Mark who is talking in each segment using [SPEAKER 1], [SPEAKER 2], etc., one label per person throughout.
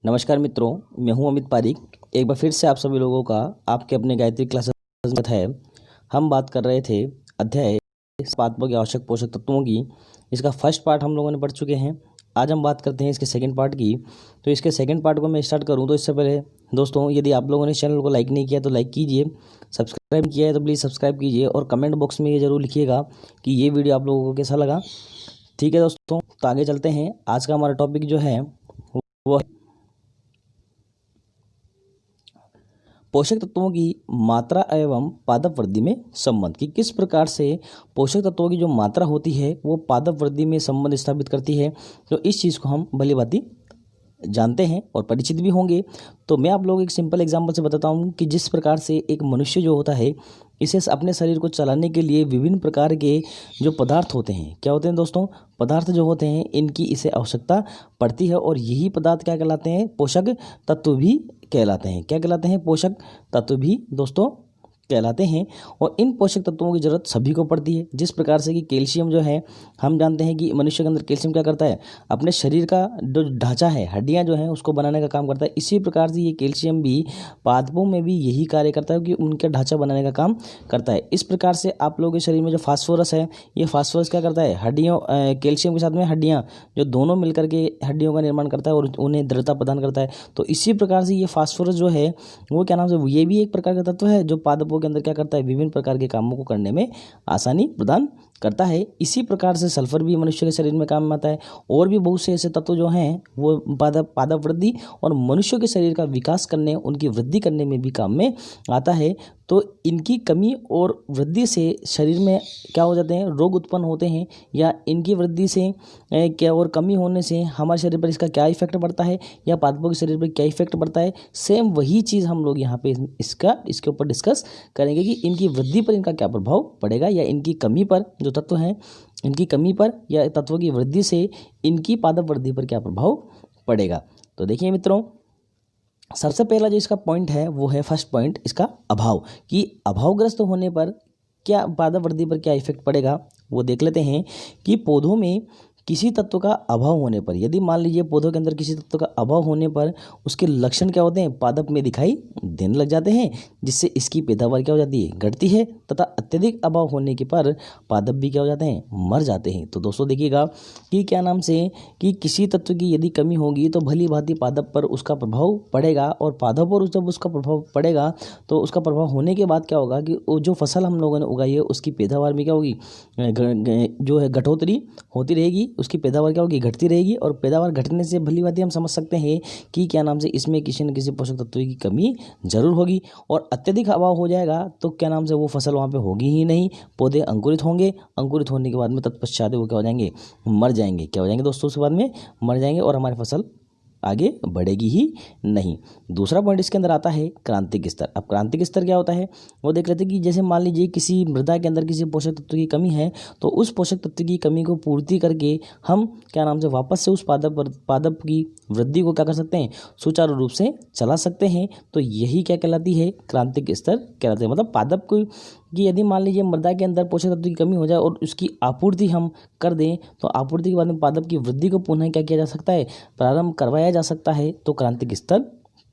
[SPEAKER 1] नमस्कार मित्रों, मैं हूं अमित पारिक। एक बार फिर से आप सभी लोगों का आपके अपने गायत्री क्लासेस में है। हम बात कर रहे थे अध्याय पादपों के आवश्यक पोषक तत्वों की। इसका फर्स्ट पार्ट हम लोगों ने पढ़ चुके हैं। आज हम बात करते हैं इसके सेकंड पार्ट की। तो इसके सेकंड पार्ट को मैं स्टार्ट करूं तो इससे पहले दोस्तों, यदि आप लोगों ने चैनल को लाइक नहीं किया तो लाइक कीजिए, सब्सक्राइब किया है तो प्लीज़ सब्सक्राइब कीजिए और कमेंट बॉक्स में ये जरूर लिखिएगा कि ये वीडियो आप लोगों को कैसा लगा। ठीक है दोस्तों, तो आगे चलते हैं। आज का हमारा टॉपिक जो है वो पोषक तत्वों की मात्रा एवं पादप वृद्धि में संबंध की। किस प्रकार से पोषक तत्वों की जो मात्रा होती है वो पादप वृद्धि में संबंध स्थापित करती है। तो इस चीज़ को हम भली भांति जानते हैं और परिचित भी होंगे। तो मैं आप लोगों को एक सिंपल एग्जांपल से बताता हूँ कि जिस प्रकार से एक मनुष्य जो होता है, इसे अपने शरीर को चलाने के लिए विभिन्न प्रकार के जो पदार्थ होते हैं, क्या होते हैं दोस्तों, पदार्थ जो होते हैं, इनकी इसे आवश्यकता पड़ती है। और यही पदार्थ क्या कहलाते हैं, पोषक तत्व भी कहलाते हैं। क्या कहलाते हैं, पोषक तत्व भी दोस्तों कहलाते हैं। और इन पोषक तत्वों की जरूरत सभी को पड़ती है। जिस प्रकार से कि कैल्शियम जो है, हम जानते हैं कि मनुष्य के अंदर कैल्शियम क्या करता है, अपने शरीर का जो ढांचा है, हड्डियां जो हैं, उसको बनाने का काम करता है। इसी प्रकार से ये कैल्शियम भी पादपों में भी यही कार्य करता है कि उनका ढांचा बनाने का काम करता है। इस प्रकार से आप लोगों के शरीर में जो फास्फोरस है, ये फास्फोरस क्या करता है, हड्डियों कैल्शियम के साथ में हड्डियाँ जो दोनों मिलकर के हड्डियों का निर्माण करता है और उन्हें दृढ़ता प्रदान करता है। तो इसी प्रकार से ये फास्फोरस जो है वो क्या नाम से, ये भी एक प्रकार का तत्व है जो पादपों के अंदर क्या करता है, विभिन्न प्रकार के कामों को करने में आसानी प्रदान करता है। इसी प्रकार से सल्फर भी मनुष्य के शरीर में काम में आता है। और भी बहुत से ऐसे तत्व जो हैं वो पादप वृद्धि और मनुष्य के शरीर का विकास करने, उनकी वृद्धि करने में भी काम में आता है। तो इनकी कमी और वृद्धि से शरीर में क्या हो जाते हैं, रोग उत्पन्न होते हैं, या इनकी वृद्धि से क्या और कमी होने से हमारे शरीर पर इसका क्या इफेक्ट पड़ता है, या पादपों के शरीर पर क्या इफेक्ट पड़ता है। सेम वही चीज़ हम लोग यहाँ पे इसके ऊपर डिस्कस करेंगे कि इनकी वृद्धि पर इनका क्या प्रभाव पड़ेगा, या इनकी कमी पर, जो तत्व हैं इनकी कमी पर या तत्वों की वृद्धि से इनकी पादप वृद्धि पर क्या प्रभाव पड़ेगा। तो देखिए मित्रों, सबसे पहला जो इसका पॉइंट है वो है फर्स्ट पॉइंट, इसका अभाव, कि अभावग्रस्त होने पर क्या पादप वृद्धि पर क्या इफेक्ट पड़ेगा वो देख लेते हैं। कि पौधों में किसी तत्व का अभाव होने पर, यदि मान लीजिए पौधों के अंदर किसी तत्व का अभाव होने पर उसके लक्षण क्या होते हैं, पादप में दिखाई देने लग जाते हैं, जिससे इसकी पैदावार क्या हो जाती है, घटती है, तथा अत्यधिक अभाव होने के पर पादप भी क्या हो जाते हैं, मर जाते हैं। तो दोस्तों देखिएगा कि क्या नाम से, कि किसी तत्व की यदि कमी होगी तो भली भांति पादप पर उसका प्रभाव पड़ेगा। और पादप पर जब उसका प्रभाव पड़ेगा तो उसका प्रभाव होने के बाद क्या होगा कि वो जो फसल हम लोगों ने उगाई है उसकी पैदावार में क्या होगी, जो है घटोतरी होती रहेगी, उसकी पैदावार क्या होगी, घटती रहेगी। और पैदावार घटने से भली भांति हम समझ सकते हैं कि क्या नाम से इसमें किसी न किसी पोषक तत्व की कमी जरूर होगी। और अत्यधिक अभाव हो जाएगा तो क्या नाम से वो फसल वहाँ पे होगी ही नहीं, पौधे अंकुरित होंगे, अंकुरित होने के बाद में तत्पश्चात वो क्या हो जाएंगे, मर जाएंगे। क्या हो जाएंगे दोस्तों, उसके बाद में मर जाएंगे और हमारी फसल आगे बढ़ेगी ही नहीं। दूसरा पॉइंट इसके अंदर आता है क्रांतिक स्तर। अब क्रांतिक स्तर क्या होता है वो देख लेते हैं। कि जैसे मान लीजिए किसी मृदा के अंदर किसी पोषक तत्व की कमी है, तो उस पोषक तत्व की कमी को पूर्ति करके हम क्या नाम से वापस से उस पादप की वृद्धि को क्या कर सकते हैं, सुचारू रूप से चला सकते हैं। तो यही क्या कहलाती है, क्रांतिक स्तर कहलाते हैं। मतलब पादप को कि यदि मान लीजिए मृदा के अंदर पोषक तत्व की कमी हो जाए और उसकी आपूर्ति हम कर दें, तो आपूर्ति के बाद में पादप की वृद्धि को पुनः क्या किया जा सकता है, प्रारंभ करवाया जा सकता है। तो क्रांतिक स्तर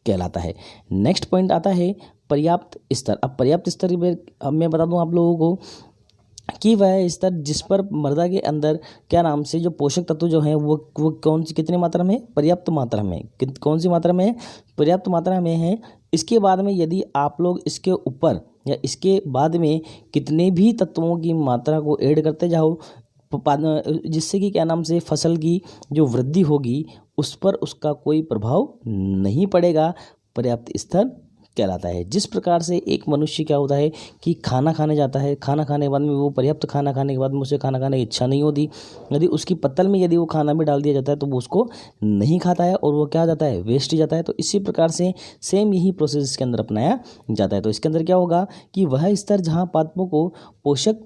[SPEAKER 1] कहलाता है। नेक्स्ट पॉइंट आता है पर्याप्त स्तर। अब पर्याप्त स्तर मैं बता दूं आप लोगों को कि वह स्तर जिस पर मृदा के अंदर क्या नाम से जो पोषक तत्व जो हैं वो कौन सी कितनी मात्रा में, पर्याप्त मात्रा में, कौन सी मात्रा में है, पर्याप्त मात्रा में है। इसके बाद में यदि आप लोग इसके ऊपर या इसके बाद में कितने भी तत्वों की मात्रा को ऐड करते जाओ, जिससे कि क्या नाम से फसल की जो वृद्धि होगी उस पर उसका कोई प्रभाव नहीं पड़ेगा, पर्याप्त स्तर कहलाता है। जिस प्रकार से एक मनुष्य क्या होता है कि खाना खाने जाता है, खाना खाने के बाद में वो पर्याप्त खाना खाने के बाद में उसे खाना खाने की इच्छा नहीं होती, यदि उसकी पत्तल में यदि वो खाना भी डाल दिया जाता है तो वो उसको नहीं खाता है और वो क्या जाता है, वेस्ट ही जाता है। तो इसी प्रकार से सेम यही प्रोसेस इसके अंदर अपनाया जाता है। तो इसके अंदर क्या होगा कि वह स्तर जहाँ पादपों को पोषक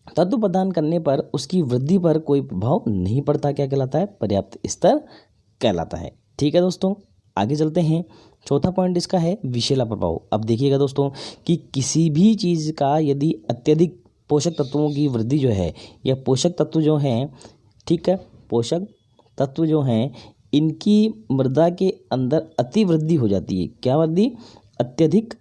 [SPEAKER 1] तत्व प्रदान करने पर उसकी वृद्धि पर कोई प्रभाव नहीं पड़ता, क्या कहलाता है, पर्याप्त स्तर कहलाता है। ठीक है दोस्तों, आगे चलते हैं। चौथा पॉइंट इसका है विषैला प्रभाव। अब देखिएगा दोस्तों कि किसी भी चीज़ का यदि अत्यधिक पोषक तत्वों की वृद्धि जो है, या पोषक तत्व जो हैं, ठीक है, पोषक तत्व जो हैं इनकी मृदा के अंदर अति वृद्धि हो जाती है। क्या वृद्धि? अत्यधिक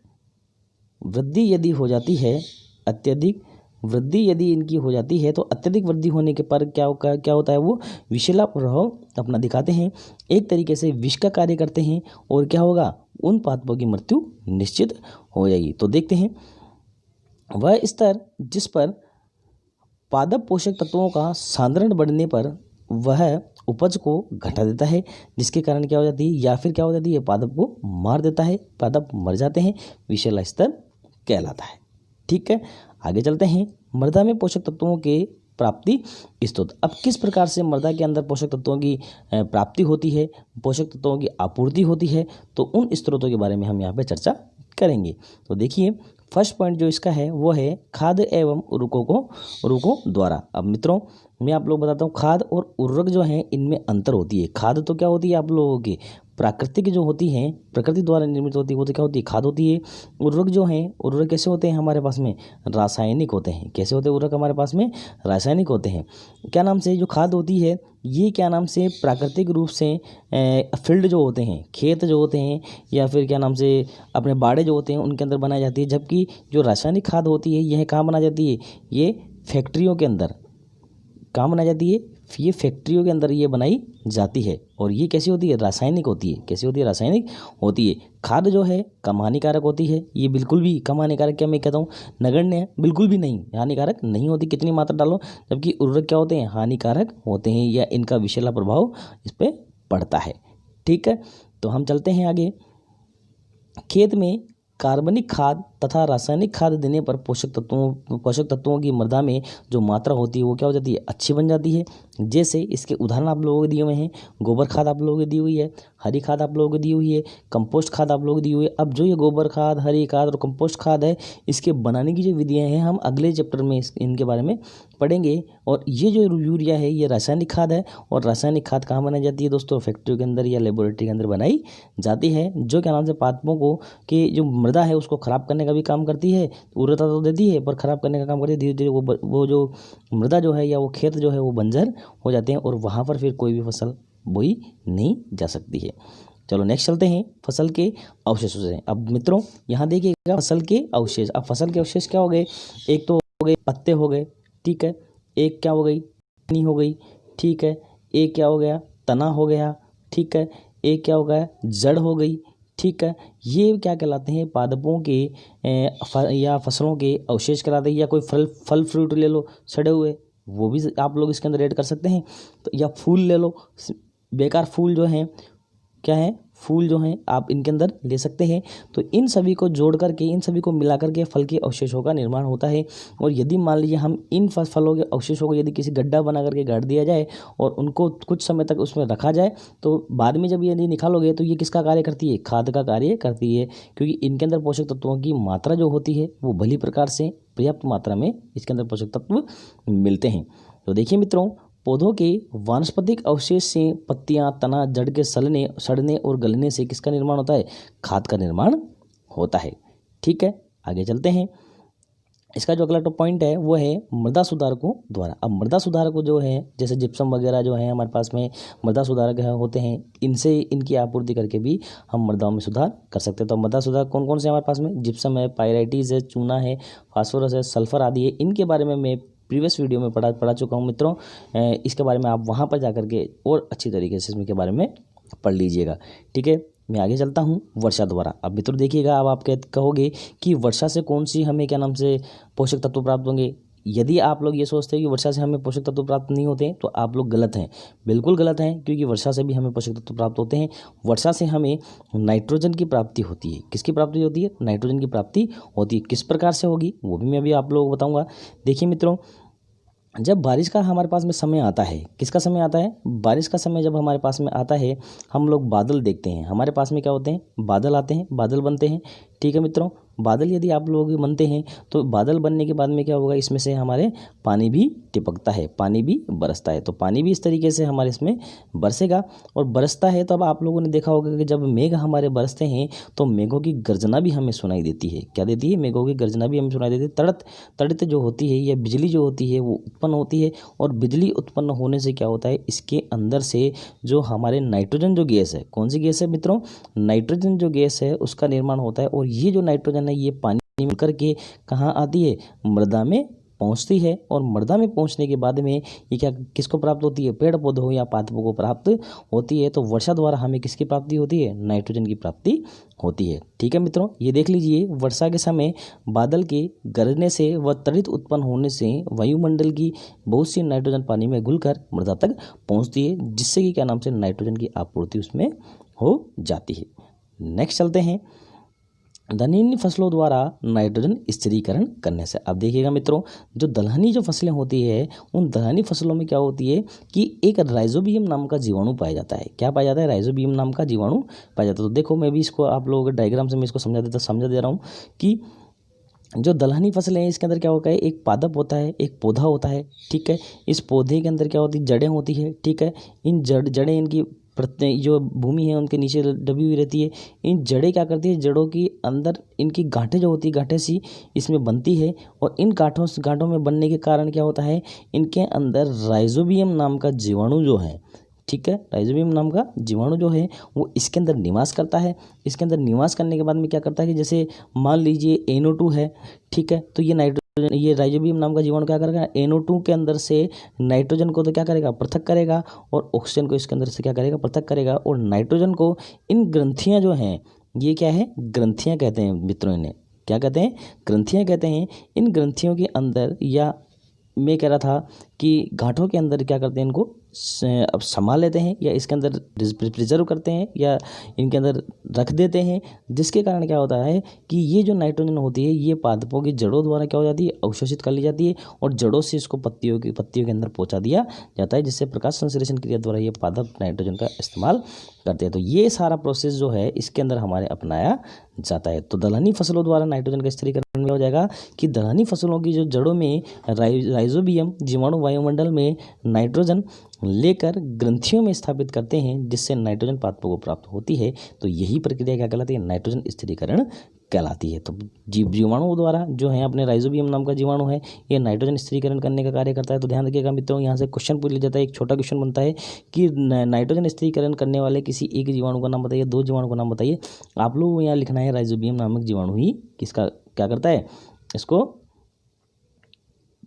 [SPEAKER 1] वृद्धि यदि हो जाती है, अत्यधिक वृद्धि यदि इनकी हो जाती है तो अत्यधिक वृद्धि होने के पर क्या होता है, वो विषैला प्रभाव अपना दिखाते हैं, एक तरीके से विष का कार्य करते हैं और क्या होगा, उन पादपों की मृत्यु निश्चित हो जाएगी। तो देखते हैं, वह स्तर जिस पर पादप पोषक तत्वों का सांद्रण बढ़ने पर वह उपज को घटा देता है, जिसके कारण क्या हो जाती है, या फिर क्या हो जाती है, पादप को मार देता है, पादप मर जाते हैं, विषैला स्तर कहलाता है। ठीक है, आगे चलते हैं। मृदा में पोषक तत्वों के प्राप्ति स्रोत। अब किस प्रकार से मृदा के अंदर पोषक तत्वों की प्राप्ति होती है, पोषक तत्वों की आपूर्ति होती है, तो उन स्रोतों के बारे में हम यहाँ पे चर्चा करेंगे। तो देखिए, फर्स्ट पॉइंट जो इसका है वो है खाद एवं उर्वरकों द्वारा। अब मित्रों, मैं आप लोग बताता हूँ, खाद और उर्वरक जो है इनमें अंतर होती है। खाद तो क्या होती है आप लोगों की प्राकृतिक जो होती हैं, प्रकृति द्वारा निर्मित होती है, वो तो क्या होती है, खाद होती है। उर्वरक जो हैं, उर्वरक कैसे होते हैं हमारे पास में, रासायनिक होते हैं। कैसे होते हैं उर्वरक हमारे पास में, रासायनिक होते हैं। क्या नाम से जो खाद होती है ये क्या नाम से प्राकृतिक रूप से फील्ड जो होते हैं, खेत जो होते हैं, या फिर क्या नाम से अपने बाड़े जो होते हैं उनके अंदर बनाई जाती है। जबकि जो रासायनिक खाद होती है यह कहाँ बनाई जाती है, ये फैक्ट्रियों के अंदर। कहाँ बनाई जाती है, ये फैक्ट्रियों के अंदर ये बनाई जाती है। और ये कैसी होती है, रासायनिक होती है। कैसी होती है, रासायनिक होती है। खाद जो है कम हानिकारक होती है, ये बिल्कुल भी कम हानिकारक, क्या मैं कहता हूँ, नगण्य है, बिल्कुल भी नहीं हानिकारक नहीं होती, कितनी मात्रा डालो। जबकि उर्वरक क्या होते हैं, हानिकारक होते हैं, या इनका विषैला प्रभाव इस पर पड़ता है। ठीक है, तो हम चलते हैं आगे। खेत में कार्बनिक खाद तथा रासायनिक खाद देने पर पोषक तत्वों की मृदा में जो मात्रा होती है वो क्या हो जाती है, अच्छी बन जाती है। जैसे इसके उदाहरण आप लोगों को दिए हुए हैं, गोबर खाद आप लोगों को दी हुई है, हरी खाद आप लोगों को दी हुई है, कंपोस्ट खाद आप लोगों को दी हुई है। अब जो ये गोबर खाद, हरी खाद और कंपोस्ट खाद है, इसके बनाने की जो विधियाँ हैं हम अगले चैप्टर में इनके बारे में पढ़ेंगे। और ये जो यूरिया है ये रासायनिक खाद है, और रासायनिक खाद कहाँ बनाई जाती है दोस्तों, फैक्ट्रियों के अंदर या लेबोरेटरी के अंदर बनाई जाती है, जो क्या नाम से पादपों को कि जो मृदा है उसको खराब करने का भी काम करती है। उर्वरता तो देती है पर खराब करने का काम करती है। धीरे धीरे वो जो मृदा जो है या वो खेत जो है वो बंजर हो जाते हैं, और वहाँ पर फिर कोई भी फसल बोई नहीं जा सकती है। चलो नेक्स्ट चलते हैं फसल के अवशेषों से। अब मित्रों यहाँ देखिएगा, फसल के अवशेष। अब फसल के अवशेष क्या हो गए, एक तो हो गए पत्ते हो गए, ठीक है, एक क्या हो गई, टहनी हो गई, ठीक है, एक क्या हो गया, तना हो गया, ठीक है, एक क्या हो गया, जड़ हो गई, ठीक है। ये क्या कहलाते हैं, पादपों के या फसलों के अवशेष कहलाते हैं। या कोई फल फ्रूट ले लो सड़े हुए, वो भी आप लोग इसके अंदर ऐड कर सकते हैं। तो या फूल ले लो, बेकार फूल जो हैं, क्या है, फूल जो हैं आप इनके अंदर ले सकते हैं। तो इन सभी को जोड़ करके, इन सभी को मिला करके फल के अवशेषों का निर्माण होता है। और यदि मान लीजिए हम इन फलों के अवशेषों को यदि किसी गड्ढा बना करके गाड़ दिया जाए और उनको कुछ समय तक उसमें रखा जाए, तो बाद में जब यदि निकालोगे तो ये किसका कार्य करती है, खाद का कार्य करती है। क्योंकि इनके अंदर पोषक तत्वों की मात्रा जो होती है वो भली प्रकार से पर्याप्त मात्रा में इसके अंदर पोषक तत्व मिलते हैं। तो देखिए मित्रों, पौधों के वानस्पतिक अवशेष से पत्तियां, तना, जड़ के सड़ने और गलने से किसका निर्माण होता है, खाद का निर्माण होता है। ठीक है, आगे चलते हैं। इसका जो अगला पॉइंट है वो है मृदा सुधारकों द्वारा। अब मृदा सुधारक जो है, जैसे जिप्सम वगैरह जो है हमारे पास में मृदा सुधारक होते हैं, इनसे इनकी आपूर्ति करके भी हम मृदाओं में सुधार कर सकते हैं। तो मृदा सुधारक कौन कौन से हमारे पास में, जिप्सम है, पायराइटिस है, चूना है, फास्फोरस है, सल्फर आदि है। इनके बारे में मैं प्रीवियस वीडियो में पढ़ा चुका हूँ मित्रों। इसके बारे में आप वहाँ पर जा करके और अच्छी तरीके से इसके बारे में पढ़ लीजिएगा। ठीक है, मैं आगे चलता हूँ वर्षा द्वारा। अब मित्रों देखिएगा, अब आप कहोगे कि वर्षा से कौन सी हमें क्या नाम से पोषक तत्व प्राप्त होंगे। यदि आप लोग ये सोचते हैं कि वर्षा से हमें पोषक तत्व प्राप्त नहीं होते हैं, तो आप लोग गलत हैं, बिल्कुल गलत हैं। क्योंकि वर्षा से भी हमें पोषक तत्व प्राप्त होते हैं। वर्षा से हमें नाइट्रोजन की प्राप्ति होती है। किसकी प्राप्ति होती है, नाइट्रोजन की प्राप्ति होती है। किस प्रकार से होगी वो भी मैं अभी आप लोगों को बताऊँगा। देखिए मित्रों, जब बारिश का हमारे पास में समय आता है, किसका समय आता है, बारिश का समय जब हमारे पास में आता है, हम लोग बादल देखते हैं। हमारे पास में क्या होते हैं, बादल आते हैं, बादल बनते हैं। ठीक है मित्रों, बादल यदि आप लोग बनते हैं तो बादल बनने के बाद में क्या होगा, इसमें से हमारे पानी भी टिपकता है, पानी भी बरसता है। तो पानी भी इस तरीके से हमारे इसमें बरसेगा और बरसता है। तो अब आप लोगों ने देखा होगा कि जब मेघ हमारे बरसते हैं तो मेघों की गर्जना भी हमें सुनाई देती है। क्या देती है? मेघों की गर्जना भी हमें सुनाई देती है। तड़ित जो होती है या बिजली जो होती है वो उत्पन्न होती है। और बिजली उत्पन्न होने से क्या होता है, इसके अंदर से जो हमारे नाइट्रोजन जो गैस है, कौन सी गैस है मित्रों? नाइट्रोजन जो गैस है उसका निर्माण होता है। और ये जो नाइट्रोजन है ये पानी मिलकर के कहाँ आती है? मृदा में पहुंचती है। और मृदा में पहुंचने के बाद में ये क्या किसको प्राप्त होती है? पेड़ पौधों या पादपों को प्राप्त होती है। तो वर्षा द्वारा हमें किसकी प्राप्ति होती है? नाइट्रोजन की प्राप्ति होती है। ठीक है मित्रों, ये देख लीजिए, वर्षा के समय बादल के गरजने से व तड़ित उत्पन्न होने से वायुमंडल की बहुत सी नाइट्रोजन पानी में घुलकर मृदा तक पहुंचती है, जिससे कि क्या नाम से नाइट्रोजन की आपूर्ति उसमें हो जाती है। नेक्स्ट चलते हैं, दलहनी फसलों द्वारा नाइट्रोजन स्थिरीकरण करने से। अब देखिएगा मित्रों, जो दलहनी जो फसलें होती है उन दलहनी फसलों में क्या होती है कि एक राइजोबियम नाम का जीवाणु पाया जाता है। क्या पाया जाता है? राइजोबियम नाम का जीवाणु पाया जाता है। तो देखो, मैं भी इसको आप लोगों के डायग्राम से मैं इसको समझा दे रहा हूँ कि जो दलहनी फसलें हैं इसके अंदर क्या होता है, एक पादप होता है, एक पौधा होता है। ठीक है, इस पौधे के अंदर क्या होती है? जड़ें होती है। ठीक है, इन जड़ें इनकी प्रत्येक जो भूमि है उनके नीचे दबी हुई रहती है। इन जड़ें क्या करती है? जड़ों की अंदर इनकी गांठें जो होती है, गांठें सी इसमें बनती है। और इन गांठों में बनने के कारण क्या होता है, इनके अंदर राइजोबियम नाम का जीवाणु जो है, ठीक है, राइजोबियम नाम का जीवाणु जो है वो इसके अंदर निवास करता है। इसके अंदर निवास करने के बाद में क्या करता है कि जैसे मान लीजिए NO2 है, ठीक है, तो ये राइजोबियम नाम का जीवाणु क्या करेगा? NO2 के अंदर से नाइट्रोजन को तो क्या करेगा? पृथक करेगा। और ऑक्सीजन को इसके अंदर से क्या करेगा? पृथक करेगा। और नाइट्रोजन को इन ग्रंथियां जो हैं, ये क्या है? ग्रंथियां कहते हैं मित्रों। इन्हें क्या कहते हैं? ग्रंथियां कहते हैं। इन ग्रंथियों के अंदर, या मैं कह रहा था कि गांठों के अंदर क्या करते हैं, इनको अब संभाल लेते हैं या इसके अंदर प्रिजर्व करते हैं या इनके अंदर रख देते हैं, जिसके कारण क्या होता है कि ये जो नाइट्रोजन होती है ये पादपों की जड़ों द्वारा क्या हो जाती है? अवशोषित कर ली जाती है। और जड़ों से इसको पत्तियों के अंदर पहुंचा दिया जाता है, जिससे प्रकाश संश्लेषण क्रिया द्वारा ये पादप नाइट्रोजन का इस्तेमाल करते हैं। तो ये सारा प्रोसेस जो है इसके अंदर हमारे अपनाया जाता है। तो दलहनी फसलों द्वारा नाइट्रोजन का स्थिरीकरण हो जाएगा कि दलहनी फसलों की जो जड़ों में राइजोबियम जीवाणु वायुमंडल में नाइट्रोजन लेकर ग्रंथियों में स्थापित करते हैं, जिससे नाइट्रोजन पादपों को प्राप्त होती है। तो यही प्रक्रिया क्या कहलाती है? नाइट्रोजन स्थिरीकरण कहलाती है। तो जीवाणुओं द्वारा जो है, अपने राइजोबियम नाम का जीवाणु है, ये नाइट्रोजन स्थिरीकरण करने का कार्य करता है। तो ध्यान रखिएगा मित्रों, यहाँ से क्वेश्चन पूछ लिया जाता है, एक छोटा क्वेश्चन बनता है कि नाइट्रोजन स्थिरीकरण करने वाले किसी एक जीवाणु का नाम बताइए, 2 जीवाणु का नाम बताइए। आप लोगों को यहाँ लिखना है राइजोबियम नामक जीवाणु ही किसका क्या करता है? इसको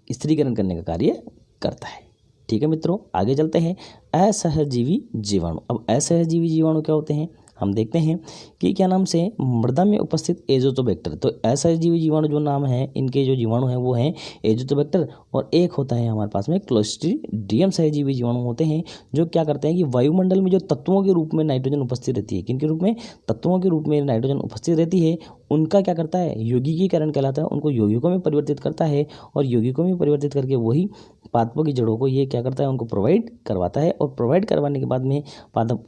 [SPEAKER 1] स्थिरीकरण करने का कार्य करता है। ठीक है मित्रों, आगे चलते हैं। असहजीवी जीवाणु। अब असहजीवी जीवाणु क्या होते हैं हम देखते हैं कि क्या नाम से मृदा में उपस्थित एजोटोबैक्टर। तो असहजीवी जीवाणु जो नाम है, इनके जो जीवाणु हैं वो हैं एजोटोबैक्टर। और एक होता है हमारे पास में क्लोस्ट्रीडियम सहजीवी जीवाणु होते हैं, जो क्या करते हैं कि वायुमंडल में जो तत्वों के रूप में नाइट्रोजन उपस्थित रहती है, किनके रूप में? तत्वों के रूप में नाइट्रोजन उपस्थित रहती है, उनका क्या करता है? यौगिकीकरण कहलाता है। उनको यौगिकों में परिवर्तित करता है। और यौगिकों में परिवर्तित करके वही पादपों की जड़ों को ये क्या करता है? उनको प्रोवाइड करवाता है। और प्रोवाइड करवाने के बाद में पादप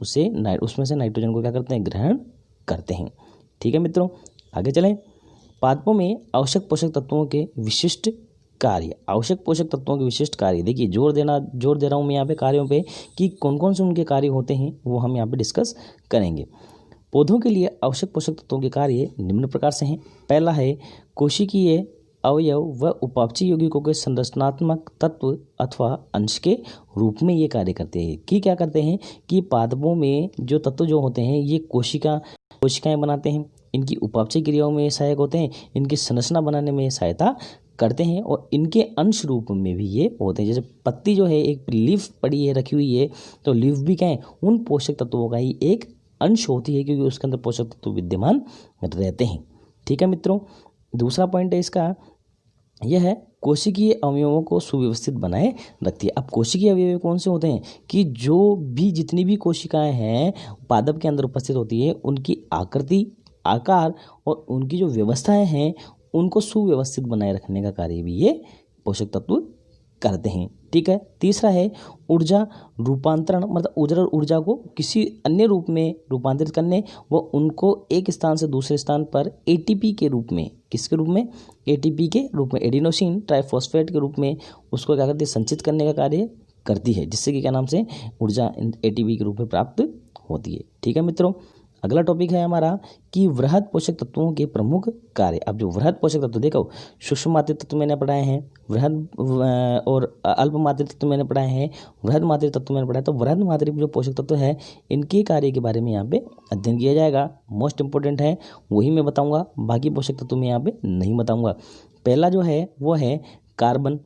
[SPEAKER 1] उसमें से नाइट्रोजन को क्या करते हैं? ग्रहण करते हैं। ठीक है मित्रों, आगे चलें। पादपों में आवश्यक पोषक तत्वों के विशिष्ट कार्य। आवश्यक पोषक तत्वों के विशिष्ट कार्य, देखिए जोर दे रहा हूँ मैं यहाँ पे कार्यों पे कि कौन कौन से उनके कार्य होते हैं, वो हम यहाँ पे डिस्कस करेंगे। पौधों के लिए आवश्यक पोषक तत्वों के कार्य निम्न प्रकार से हैं। पहला है कोशिकीय अवयव व उपापचय यौगिकों के संरचनात्मक तत्व अथवा अंश के रूप में ये कार्य करते हैं। कि क्या करते हैं कि पादपों में जो तत्व जो होते हैं ये कोशिकाएं बनाते हैं, इनकी उपापचय क्रियाओं में सहायक होते हैं, इनकी संरचना बनाने में सहायता करते हैं, और इनके अंश रूप में भी ये होते हैं। जैसे पत्ती जो है, एक लीफ पड़ी है, रखी हुई है, तो लीफ भी क्या है? उन पोषक तत्वों का ही एक अंश होती है, क्योंकि उसके अंदर पोषक तत्व विद्यमान रहते हैं। ठीक है मित्रों, दूसरा पॉइंट है इसका, यह है कोशिकीय अवयवों को सुव्यवस्थित बनाए रखती है। अब कोशिकीय अवयव कौन से होते हैं कि जो भी जितनी भी कोशिकाएं हैं पादप के अंदर उपस्थित होती है, उनकी आकृति, आकार और उनकी जो व्यवस्थाएं हैं उनको सुव्यवस्थित बनाए रखने का कार्य भी ये पोषक तत्व करते हैं। ठीक है। तीसरा है ऊर्जा रूपांतरण, मतलब ऊर्जा को किसी अन्य रूप में रूपांतरित करने व उनको एक स्थान से दूसरे स्थान पर एटीपी के रूप में, किसके रूप में, एटीपी के रूप में, एडिनोसिन ट्राइफॉस्फेट के रूप में उसको क्या करती है, संचित करने का कार्य करती है, जिससे कि क्या नाम से ऊर्जा एटीपी के रूप में प्राप्त होती है। ठीक है मित्रों, अगला टॉपिक है हमारा कि वृहद पोषक तत्वों के प्रमुख कार्य। अब जो वृहद पोषक तत्व, देखो सूक्ष्म मात्रिक तत्व मैंने पढ़ाए हैं, वृहद और अल्प मात्रिक तत्व मैंने पढ़ाए हैं, वृहद मात्रिक तत्व मैंने पढ़ाया। तो वृहद मात्रिक जो पोषक तत्व है इनके कार्य के बारे में यहाँ पे अध्ययन किया जाएगा। मोस्ट इंपॉर्टेंट है, वही मैं बताऊँगा, बाकी पोषक तत्व मैं यहाँ पे नहीं बताऊँगा। पहला जो है वो है कार्बन।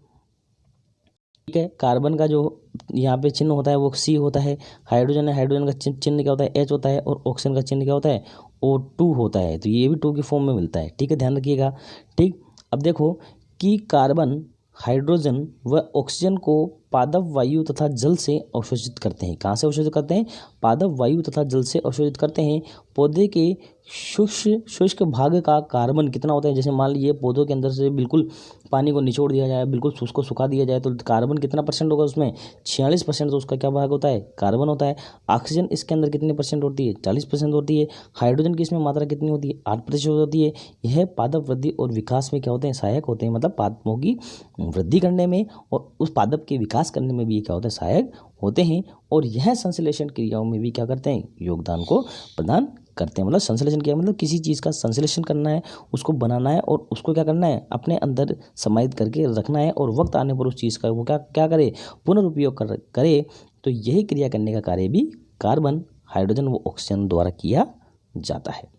[SPEAKER 1] ठीक है, कार्बन का जो यहाँ पे चिन्ह होता है वो C होता है। हाइड्रोजन है, हाइड्रोजन का चिन्ह क्या होता है, H होता है। और ऑक्सीजन का चिन्ह क्या होता है, O2 होता है। तो ये भी 2 की फॉर्म में मिलता है। ठीक है, ध्यान रखिएगा। ठीक, अब देखो कि कार्बन, हाइड्रोजन व ऑक्सीजन को पादप वायु तथा जल से अवशोषित करते हैं। कहाँ से अवशोषित करते हैं, पादप वायु तथा जल से अवशोषित करते हैं। पौधे के शुष्क भाग का कार्बन कितना होता है, जैसे मान लीजिए पौधों के अंदर से बिल्कुल पानी को निचोड़ दिया जाए, बिल्कुल उसको सुखा दिया जाए, तो कार्बन कितना % होगा उसमें, 46%। तो उसका क्या भाग होता है, कार्बन होता है। ऑक्सीजन इसके अंदर कितने % होती है, 40% होती है। हाइड्रोजन की इसमें मात्रा कितनी होती है, 8% होती है। यह पादप वृद्धि और विकास में क्या होते हैं, सहायक होते हैं, मतलब पादपों की वृद्धि करने में और उस पादप के विकास करने में भी क्या होता है, सहायक होते हैं। और यह संश्लेषण क्रियाओं में भी क्या करते हैं, योगदान को प्रदान करते हैं। मतलब संश्लेषण किया मतलब किसी चीज़ का संश्लेषण करना है, उसको बनाना है और उसको क्या करना है, अपने अंदर समाहित करके रखना है और वक्त आने पर उस चीज़ का वो क्या करे, पुनर्उपयोग करे। तो यही क्रिया करने का कार्य भी कार्बन, हाइड्रोजन व ऑक्सीजन द्वारा किया जाता है।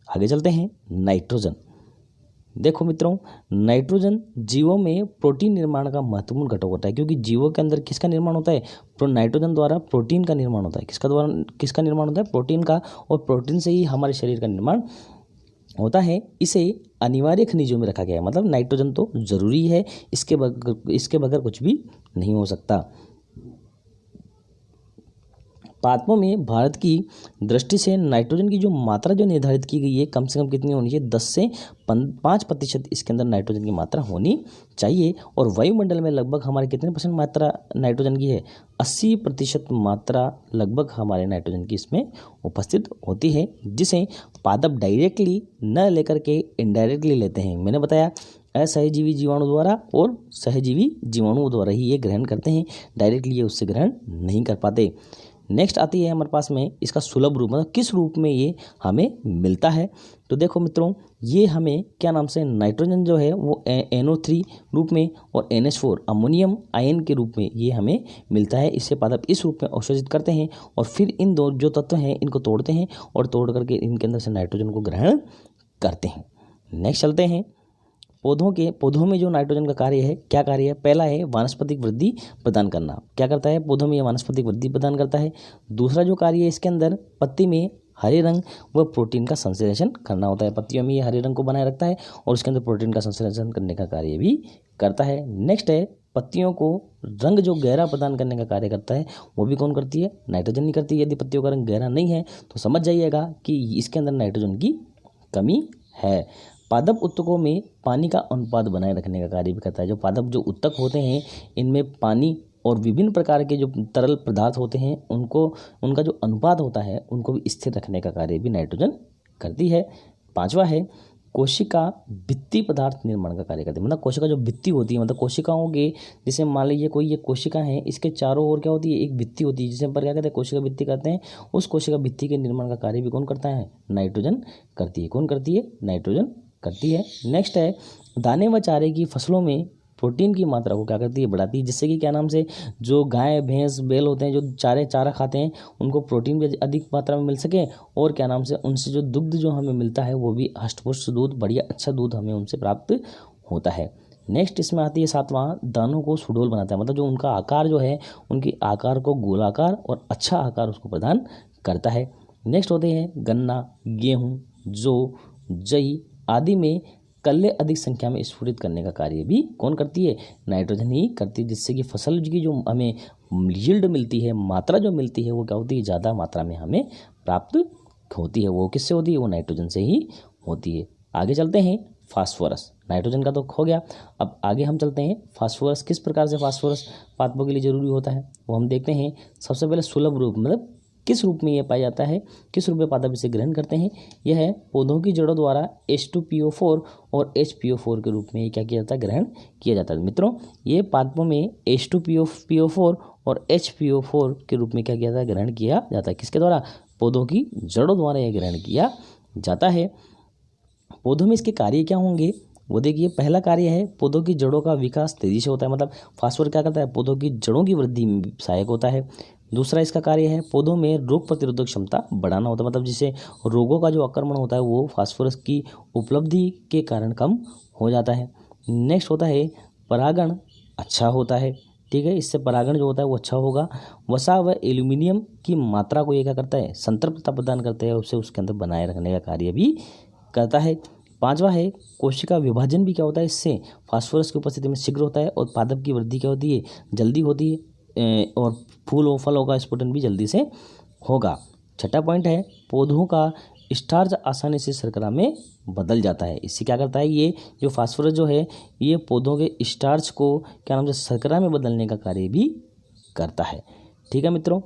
[SPEAKER 1] आगे चलते हैं, नाइट्रोजन। देखो मित्रों, नाइट्रोजन जीवों में प्रोटीन निर्माण का महत्वपूर्ण घटक होता है, क्योंकि जीवों के अंदर किसका निर्माण होता है, नाइट्रोजन द्वारा प्रोटीन का निर्माण होता है। किसका निर्माण होता है, प्रोटीन का। और प्रोटीन से ही हमारे शरीर का निर्माण होता है। इसे अनिवार्य खनिजों में रखा गया है, मतलब नाइट्रोजन तो जरूरी है, इसके बगैर कुछ भी नहीं हो सकता। पादपों में भारत की दृष्टि से नाइट्रोजन की जो मात्रा जो निर्धारित की गई है, कम से कम कितनी होनी चाहिए, 10 से 5% इसके अंदर नाइट्रोजन की मात्रा होनी चाहिए। और वायुमंडल में लगभग हमारे कितने % मात्रा नाइट्रोजन की है, 80% मात्रा लगभग हमारे नाइट्रोजन की इसमें उपस्थित होती है, जिसे पादप डायरेक्टली न लेकर के इनडायरेक्टली लेते हैं। मैंने बताया असहजीवी जीवाणु द्वारा और सहजीवी जीवाणुओं द्वारा ही ये ग्रहण करते हैं, डायरेक्टली ये उससे ग्रहण नहीं कर पाते। नेक्स्ट आती है हमारे पास में इसका सुलभ रूप, मतलब किस रूप में ये हमें मिलता है। तो देखो मित्रों, ये हमें क्या नाम से, नाइट्रोजन जो है वो NO3 रूप में और NH4 अमोनियम आयन के रूप में ये हमें मिलता है। इससे पादप इस रूप में अवशोषित करते हैं और फिर इन दो जो तत्व हैं इनको तोड़ते हैं और तोड़ करके इनके अंदर से नाइट्रोजन को ग्रहण करते हैं। नेक्स्ट चलते हैं, पौधों में जो नाइट्रोजन का कार्य है, क्या कार्य है, पहला है वानस्पतिक वृद्धि प्रदान करना। क्या करता है, पौधों में ये वानस्पतिक वृद्धि प्रदान करता है। दूसरा जो कार्य है इसके अंदर, पत्ती में हरे रंग व प्रोटीन का संश्लेषण करना होता है। पत्तियों में ये हरे रंग को बनाए रखता है और उसके अंदर प्रोटीन का संश्लेषण करने का कार्य भी करता है। नेक्स्ट है, पत्तियों को रंग जो गहरा प्रदान करने का कार्य करता है, वो भी कौन करती है, नाइट्रोजन ही करती है। यदि पत्तियों का रंग गहरा नहीं है तो समझ जाइएगा कि इसके अंदर नाइट्रोजन की कमी है। पादप उत्तकों में पानी का अनुपात बनाए रखने का कार्य भी करता है। जो पादप जो उत्तक होते हैं, इनमें पानी और विभिन्न प्रकार के जो तरल पदार्थ होते हैं उनका जो अनुपात होता है उनको भी स्थिर रखने का कार्य भी नाइट्रोजन करती है। पांचवा है, कोशिका भित्ति पदार्थ निर्माण का कार्य करती है। मतलब कोशिका जो भित्ति होती है, मतलब कोशिकाओं के, जैसे मान लीजिए कोई ये कोशिका है, इसके चारों ओर क्या होती है, एक भित्ति होती है, जिसे पर क्या कहते हैं, कोशिका भित्ति कहते हैं। उस कोशिका भित्ति के निर्माण का कार्य भी कौन करता है, नाइट्रोजन करती है। कौन करती है, नाइट्रोजन करती है। नेक्स्ट है, दाने व चारे की फसलों में प्रोटीन की मात्रा को क्या करती है, बढ़ाती है, जिससे कि क्या नाम से जो गाय भैंस बैल होते हैं जो चारा खाते हैं उनको प्रोटीन भी अधिक मात्रा में मिल सके और क्या नाम से उनसे जो दुग्ध जो हमें मिलता है वो भी हष्टपुष्ट दूध, बढ़िया अच्छा दूध हमें उनसे प्राप्त होता है। नेक्स्ट इसमें आती है सातवां, दानों को सुडौल बनाता है, मतलब जो उनका आकार जो है उनके आकार को गोलाकार और अच्छा आकार उसको प्रदान करता है। नेक्स्ट होते हैं गन्ना, गेहूँ, जौ, जई आदि में कल्ले अधिक संख्या में स्फुरित करने का कार्य भी कौन करती है, नाइट्रोजन ही करती है, जिससे कि फसल की जो हमें यील्ड मिलती है, मात्रा जो मिलती है वो क्या होती है, ज़्यादा मात्रा में हमें प्राप्त होती है। वो किससे होती है, वो नाइट्रोजन से ही होती है। आगे चलते हैं, फास्फोरस। नाइट्रोजन का तो हो गया। अब आगे हम चलते हैं, फास्फोरस किस प्रकार से फास्फोरस पादपों के लिए जरूरी होता है वो हम देखते हैं। सबसे पहले सुलभ रूप, मतलब किस रूप में यह पाया जाता है, किस रूप में पादप इसे ग्रहण करते हैं, यह है पौधों की जड़ों द्वारा H2PO4 और HPO4 के रूप में ये क्या किया जाता है, ग्रहण किया जाता है। मित्रों, ये पादपों में H2PO4 और HPO4 के रूप में क्या किया जाता है, ग्रहण किया जाता है। किसके द्वारा, पौधों की जड़ों द्वारा यह ग्रहण किया जाता है। पौधों में इसके कार्य क्या होंगे वो देखिए। पहला कार्य है पौधों की जड़ों का विकास तेजी से होता है, मतलब फास्फोरस क्या करता है, पौधों की जड़ों की वृद्धि में सहायक होता है। दूसरा इसका कार्य है पौधों में रोग प्रतिरोधक क्षमता बढ़ाना होता है, मतलब जिससे रोगों का जो आक्रमण होता है वो फास्फोरस की उपलब्धि के कारण कम हो जाता है। नेक्स्ट होता है परागण अच्छा होता है, ठीक है, इससे परागण जो होता है वो अच्छा होगा। वसा व एल्यूमिनियम की मात्रा को ये क्या करता है, संतृप्तता प्रदान करता है, उससे उसके अंदर बनाए रखने का कार्य भी करता है। पांचवा है कोशिका विभाजन भी क्या होता है, इससे फास्फोरस की उपस्थिति में शीघ्र होता है और पादप की वृद्धि क्या होती है, जल्दी होती है, और फूल और फलों का स्फुटन भी जल्दी से होगा। छठा पॉइंट है पौधों का स्टार्च आसानी से शर्करा में बदल जाता है। इससे क्या करता है, ये जो फास्फोरस जो है ये पौधों के स्टार्च को क्या नाम से शर्करा में बदलने का कार्य भी करता है। ठीक है मित्रों,